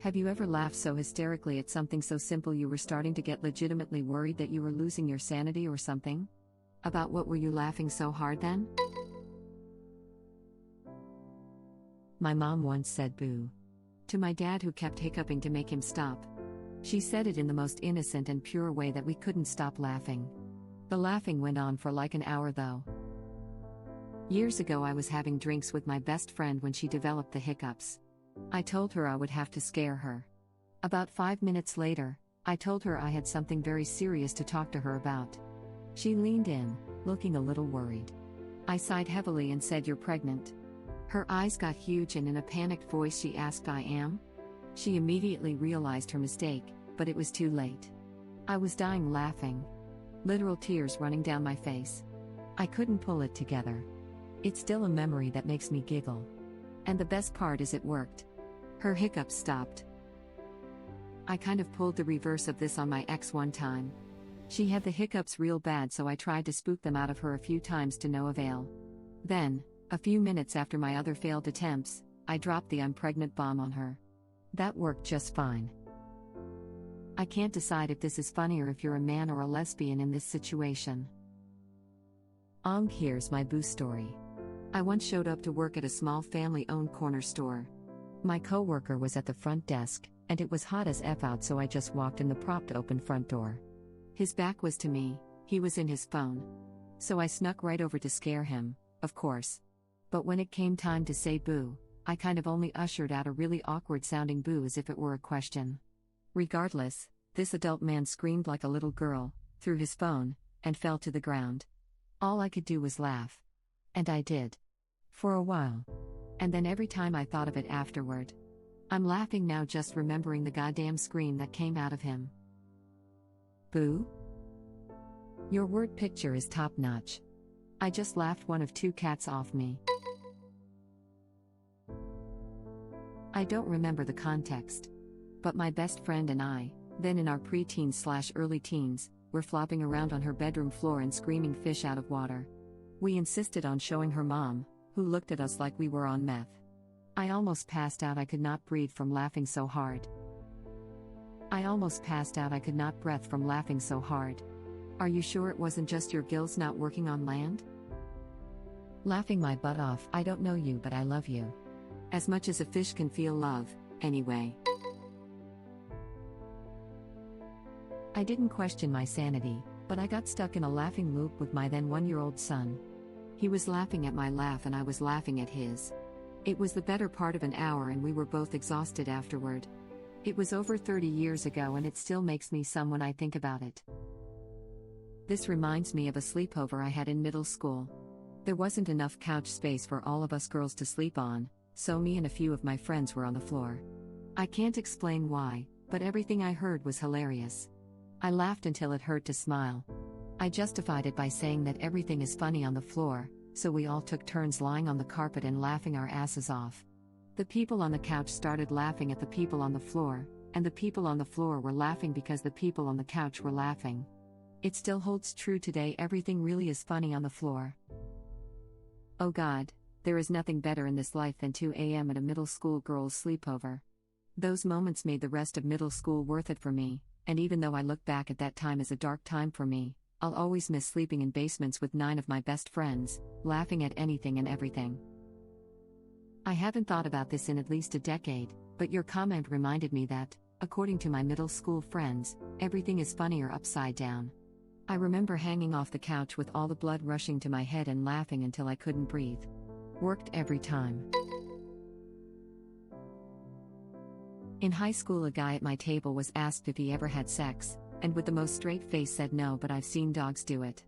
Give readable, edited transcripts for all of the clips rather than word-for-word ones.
Have you ever laughed so hysterically at something so simple you were starting to get legitimately worried that you were losing your sanity or something? About what were you laughing so hard then? My mom once said boo to my dad, who kept hiccuping to make him stop. She said it in the most innocent and pure way that we couldn't stop laughing. The laughing went on for like an hour though. Years ago I was having drinks with my best friend when she developed the hiccups. I told her I would have to scare her. About 5 minutes later, I told her I had something very serious to talk to her about. She leaned in, looking a little worried. I sighed heavily and said, "You're pregnant." Her eyes got huge and in a panicked voice she asked, "I am?" She immediately realized her mistake, but it was too late. I was dying laughing. Literal tears running down my face. I couldn't pull it together. It's still a memory that makes me giggle. And the best part is it worked. Her hiccups stopped. I kind of pulled the reverse of this on my ex one time. She had the hiccups real bad, so I tried to spook them out of her a few times to no avail. Then, a few minutes after my other failed attempts, I dropped the "I'm pregnant" bomb on her. That worked just fine. I can't decide if this is funnier if you're a man or a lesbian in this situation. Here's my boo story. I once showed up to work at a small family-owned corner store. My coworker was at the front desk, and it was hot as F out, so I just walked in the propped open front door. His back was to me, he was in his phone. So I snuck right over to scare him, of course. But when it came time to say boo, I kind of only ushered out a really awkward-sounding boo as if it were a question. Regardless, this adult man screamed like a little girl, threw his phone, and fell to the ground. All I could do was laugh. And I did. For a while. And then every time I thought of it afterward. I'm laughing now just remembering the goddamn scream that came out of him. Boo? Your word picture is top-notch. I just laughed one of two cats off me. I don't remember the context. But my best friend and I, then in our pre-teens/early teens, were flopping around on her bedroom floor and screaming fish out of water. We insisted on showing her mom, who looked at us like we were on meth. I almost passed out. I could not breathe from laughing so hard. I almost passed out. I could not breathe from laughing so hard. Are you sure it wasn't just your gills not working on land? Laughing my butt off. I don't know you, but I love you. As much as a fish can feel love, anyway. I didn't question my sanity, but I got stuck in a laughing loop with my then 1-year-old son. He was laughing at my laugh and I was laughing at his. It was the better part of an hour and we were both exhausted afterward. It was over 30 years ago and it still makes me some when I think about it. This reminds me of a sleepover I had in middle school. There wasn't enough couch space for all of us girls to sleep on, so me and a few of my friends were on the floor. I can't explain why, but everything I heard was hilarious. I laughed until it hurt to smile. I justified it by saying that everything is funny on the floor, so we all took turns lying on the carpet and laughing our asses off. The people on the couch started laughing at the people on the floor, and the people on the floor were laughing because the people on the couch were laughing. It still holds true today. Everything really is funny on the floor. Oh God, there is nothing better in this life than 2 a.m. at a middle school girls' sleepover. Those moments made the rest of middle school worth it for me, and even though I look back at that time as a dark time for me, I'll always miss sleeping in basements with 9 of my best friends, laughing at anything and everything. I haven't thought about this in at least a decade, but your comment reminded me that, according to my middle school friends, everything is funnier upside down. I remember hanging off the couch with all the blood rushing to my head and laughing until I couldn't breathe. Worked every time. In high school, a guy at my table was asked if he ever had sex, and with the most straight face said no, but I've seen dogs do it.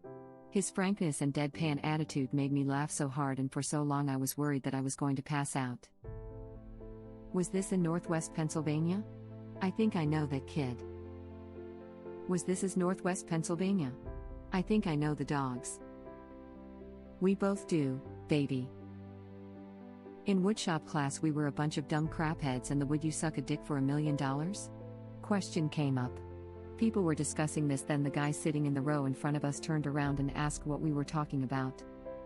His frankness and deadpan attitude made me laugh so hard, and for so long I was worried that I was going to pass out. Was this in Northwest Pennsylvania? I think I know that kid. Was this is Northwest Pennsylvania? I think I know the dogs. We both do, baby. In woodshop class we were a bunch of dumb crapheads, and the "would you suck a dick for $1 million?" question came up. People were discussing this, then the guy sitting in the row in front of us turned around and asked what we were talking about.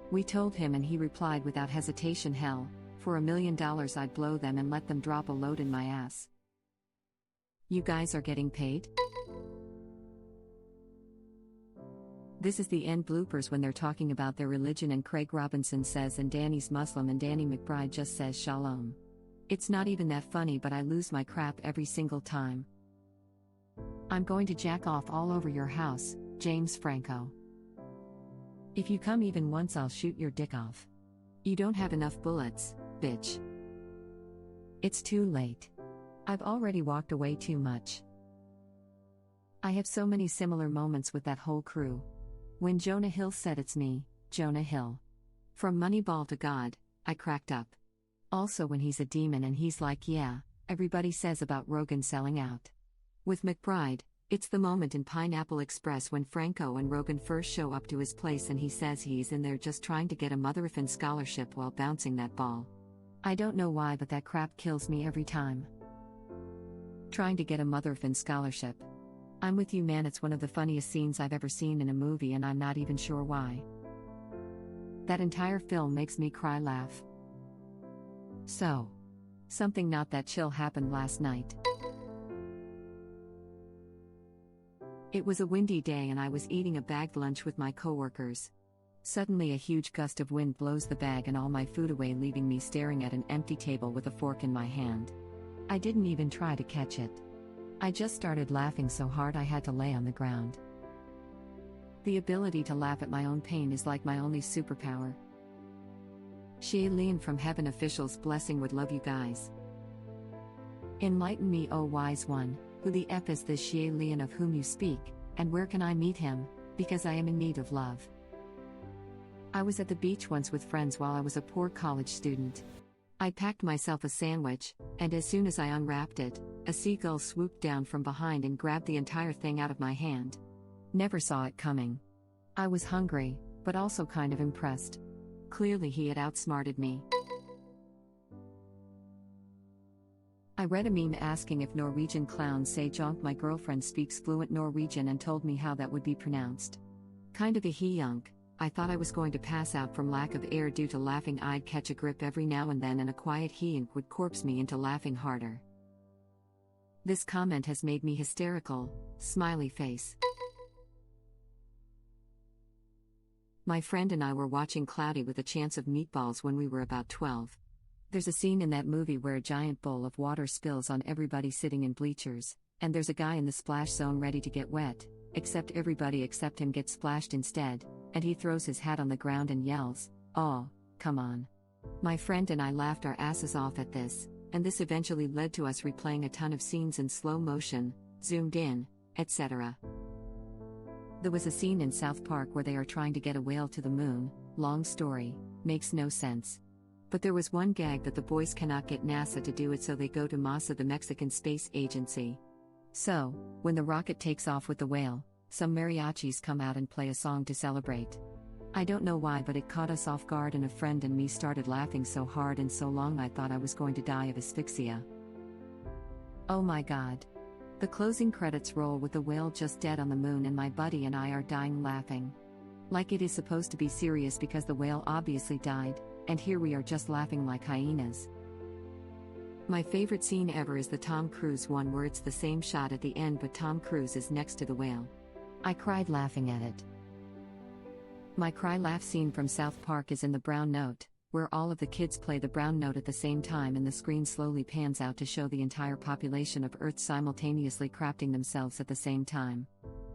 We told him and he replied without hesitation, "Hell, for $1 million I'd blow them and let them drop a load in my ass." You guys are getting paid? This is the end bloopers when they're talking about their religion and Craig Robinson says and Danny's Muslim and Danny McBride just says shalom. It's not even that funny, but I lose my crap every single time. I'm going to jack off all over your house, James Franco. If you come even once, I'll shoot your dick off. You don't have enough bullets, bitch. It's too late. I've already walked away too much. I have so many similar moments with that whole crew. When Jonah Hill said it's me, Jonah Hill. From Moneyball to God, I cracked up. Also when he's a demon and he's like, yeah, everybody says about Rogan selling out. With McBride, it's the moment in Pineapple Express when Franco and Rogan first show up to his place and he says he's in there just trying to get a mother-effing scholarship while bouncing that ball. I don't know why, but that crap kills me every time. Trying to get a mother-effing scholarship. I'm with you, man, it's one of the funniest scenes I've ever seen in a movie and I'm not even sure why. That entire film makes me cry laugh. So, something not that chill happened last night. It was a windy day and I was eating a bagged lunch with my coworkers. Suddenly a huge gust of wind blows the bag and all my food away, leaving me staring at an empty table with a fork in my hand. I didn't even try to catch it. I just started laughing so hard I had to lay on the ground. The ability to laugh at my own pain is like my only superpower. Shailene from Heaven Officials blessing would love you guys. Enlighten me, O wise one, who the F is this Shailene of whom you speak, and where can I meet him, because I am in need of love. I was at the beach once with friends while I was a poor college student. I packed myself a sandwich, and as soon as I unwrapped it, a seagull swooped down from behind and grabbed the entire thing out of my hand. Never saw it coming. I was hungry, but also kind of impressed. Clearly he had outsmarted me. I read a meme asking if Norwegian clowns say jonk. My girlfriend speaks fluent Norwegian and told me how that would be pronounced. Kind of a he-yunk. I thought I was going to pass out from lack of air due to laughing. I'd catch a grip every now and then and a quiet he-yunk would corpse me into laughing harder. This comment has made me hysterical, smiley face. My friend and I were watching Cloudy with a Chance of Meatballs when we were about 12. There's a scene in that movie where a giant bowl of water spills on everybody sitting in bleachers, and there's a guy in the splash zone ready to get wet, except everybody except him gets splashed instead, and he throws his hat on the ground and yells, "Oh, come on." My friend and I laughed our asses off at this, and this eventually led to us replaying a ton of scenes in slow motion, zoomed in, etc. There was a scene in South Park where they are trying to get a whale to the moon. Long story, makes no sense. But there was one gag that the boys cannot get NASA to do it, so they go to MASA, the Mexican Space Agency. So, when the rocket takes off with the whale, some mariachis come out and play a song to celebrate. I don't know why, but it caught us off guard, and a friend and me started laughing so hard and so long I thought I was going to die of asphyxia. Oh my god. The closing credits roll with the whale just dead on the moon, and my buddy and I are dying laughing. Like it is supposed to be serious because the whale obviously died, and here we are just laughing like hyenas. My favorite scene ever is the Tom Cruise one where it's the same shot at the end but Tom Cruise is next to the whale. I cried laughing at it. My cry-laugh scene from South Park is in The Brown Note, where all of the kids play the brown note at the same time and the screen slowly pans out to show the entire population of Earth simultaneously crafting themselves at the same time.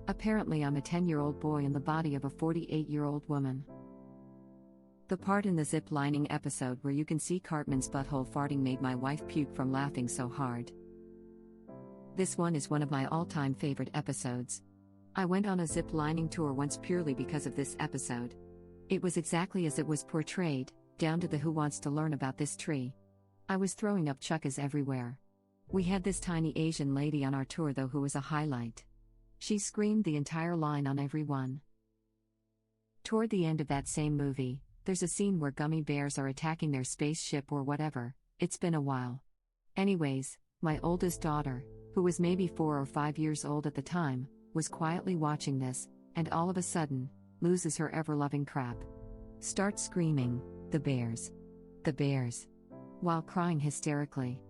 Apparently I'm a 10-year-old boy in the body of a 48-year-old woman. The part in the zip lining episode where you can see Cartman's butthole farting made my wife puke from laughing so hard. This one is one of my all-time favorite episodes. I went on a zip lining tour once purely because of this episode. It was exactly as it was portrayed, down to the "Who wants to learn about this tree?" I was throwing up chuckas everywhere. We had this tiny Asian lady on our tour though who was a highlight. She screamed the entire line on everyone. Toward the end of that same movie, there's a scene where gummy bears are attacking their spaceship or whatever. It's been a while. Anyways, my oldest daughter, who was maybe 4 or 5 years old at the time, was quietly watching this, and all of a sudden, loses her ever-loving crap. Starts screaming, the bears, while crying hysterically.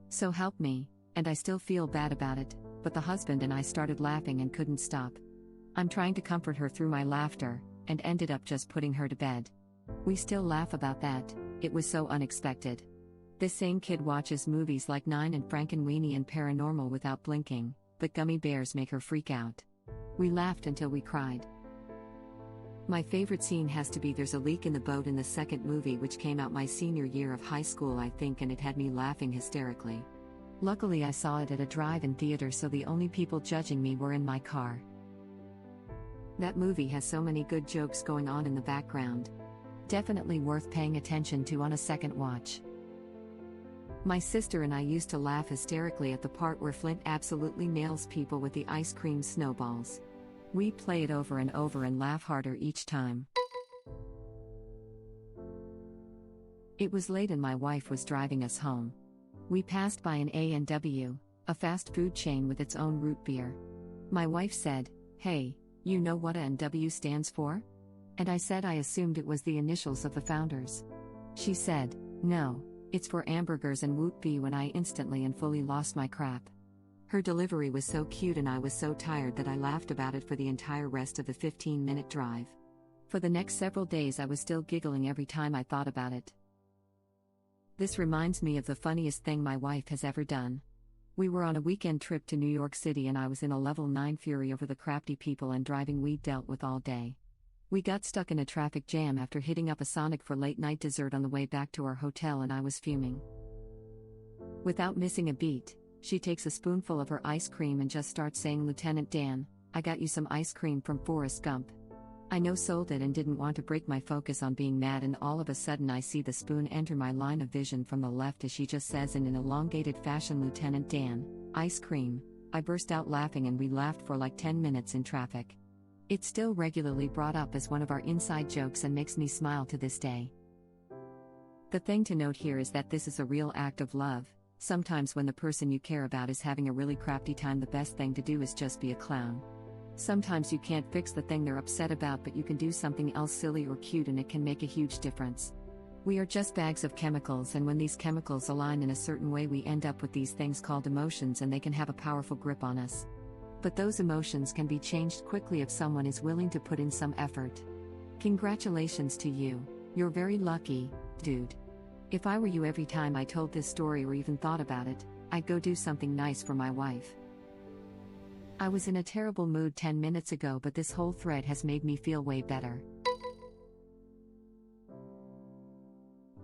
So help me, And I still feel bad about it, but the husband and I started laughing and couldn't stop. I'm trying to comfort her through my laughter, and ended up just putting her to bed. We still laugh about that, it was so unexpected. This same kid watches movies like Nine and Frankenweenie and Paranormal without blinking, but gummy bears make her freak out. We laughed until we cried. My favorite scene has to be there's a leak in the boat in the second movie, which came out my senior year of high school I think, and it had me laughing hysterically. Luckily I saw it at a drive-in theater, so the only people judging me were in my car. That movie has so many good jokes going on in the background. Definitely worth paying attention to on a second watch. My sister and I used to laugh hysterically at the part where Flint absolutely nails people with the ice cream snowballs. We play it over and over and laugh harder each time. It was late and my wife was driving us home. We passed by an A&W, a fast food chain with its own root beer. My wife said, "Hey, you know what A&W stands for?" And I said I assumed it was the initials of the founders. She said, "No, it's for hamburgers and woot bee," when I instantly and fully lost my crap. Her delivery was so cute and I was so tired that I laughed about it for the entire rest of the 15-minute drive. For the next several days I was still giggling every time I thought about it. This reminds me of the funniest thing my wife has ever done. We were on a weekend trip to New York City and I was in a level 9 fury over the crafty people and driving we'd dealt with all day. We got stuck in a traffic jam after hitting up a Sonic for late-night dessert on the way back to our hotel, and I was fuming. Without missing a beat, she takes a spoonful of her ice cream and just starts saying, "Lieutenant Dan, I got you some ice cream from Forrest Gump." I no sold it and didn't want to break my focus on being mad, and all of a sudden I see the spoon enter my line of vision from the left as she just says in an elongated fashion, "Lieutenant Dan, ice cream." I burst out laughing and we laughed for like 10 minutes in traffic. It's still regularly brought up as one of our inside jokes and makes me smile to this day. The thing to note here is that this is a real act of love. Sometimes when the person you care about is having a really crappy time, the best thing to do is just be a clown. Sometimes you can't fix the thing they're upset about, but you can do something else silly or cute and it can make a huge difference. We are just bags of chemicals, and when these chemicals align in a certain way we end up with these things called emotions, and they can have a powerful grip on us. But those emotions can be changed quickly if someone is willing to put in some effort. Congratulations to you, you're very lucky, dude. If I were you, every time I told this story or even thought about it, I'd go do something nice for my wife. I was in a terrible mood 10 minutes ago, but this whole thread has made me feel way better.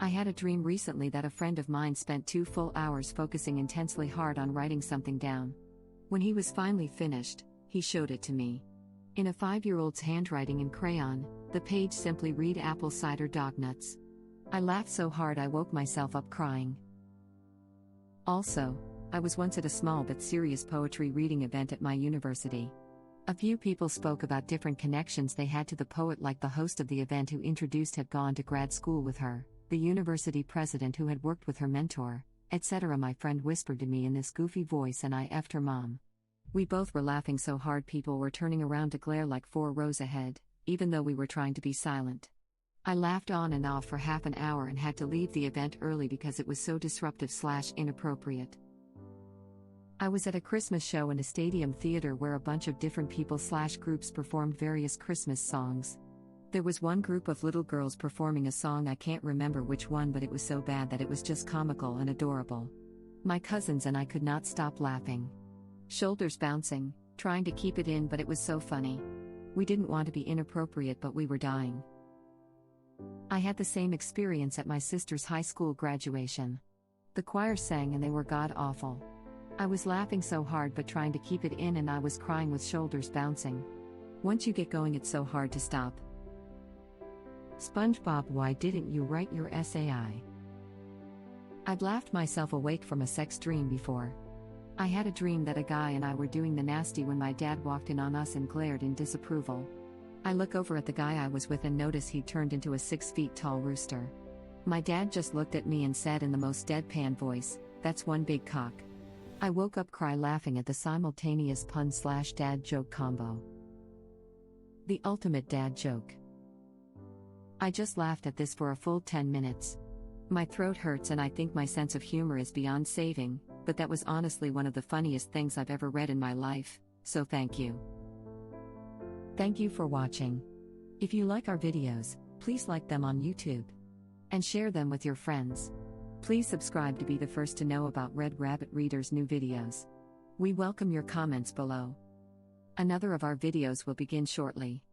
I had a dream recently that a friend of mine spent 2 full hours focusing intensely hard on writing something down. When he was finally finished, he showed it to me. In a 5-year-old's handwriting in crayon, the page simply read "Apple cider dog nuts." I laughed so hard I woke myself up crying. Also, I was once at a small but serious poetry reading event at my university. A few people spoke about different connections they had to the poet, like the host of the event who introduced had gone to grad school with her, the university president who had worked with her mentor, etc. My friend whispered to me in this goofy voice and I effed her mom. We both were laughing so hard people were turning around to glare like 4 rows ahead, even though we were trying to be silent. I laughed on and off for half an hour and had to leave the event early because it was so disruptive/inappropriate. I was at a Christmas show in a stadium theater where a bunch of different people/groups performed various Christmas songs. There was one group of little girls performing a song, I can't remember which one, but it was so bad that it was just comical and adorable. My cousins and I could not stop laughing. Shoulders bouncing, trying to keep it in, but it was so funny. We didn't want to be inappropriate, but we were dying. I had the same experience at my sister's high school graduation. The choir sang and they were god-awful. I was laughing so hard but trying to keep it in, and I was crying with shoulders bouncing. Once you get going, it's so hard to stop. SpongeBob, why didn't you write your SAI? I'd laughed myself awake from a sex dream before. I had a dream that a guy and I were doing the nasty when my dad walked in on us and glared in disapproval. I look over at the guy I was with and notice he'd turned into a 6-foot-tall rooster. My dad just looked at me and said in the most deadpan voice, "That's one big cock." I woke up laughing at the simultaneous pun/dad joke combo. The ultimate dad joke. I just laughed at this for a full 10 minutes. My throat hurts and I think my sense of humor is beyond saving, but that was honestly one of the funniest things I've ever read in my life, so thank you. Thank you for watching. If you like our videos, please like them on YouTube. And share them with your friends. Please subscribe to be the first to know about Red Rabbit Reader's new videos. We welcome your comments below. Another of our videos will begin shortly.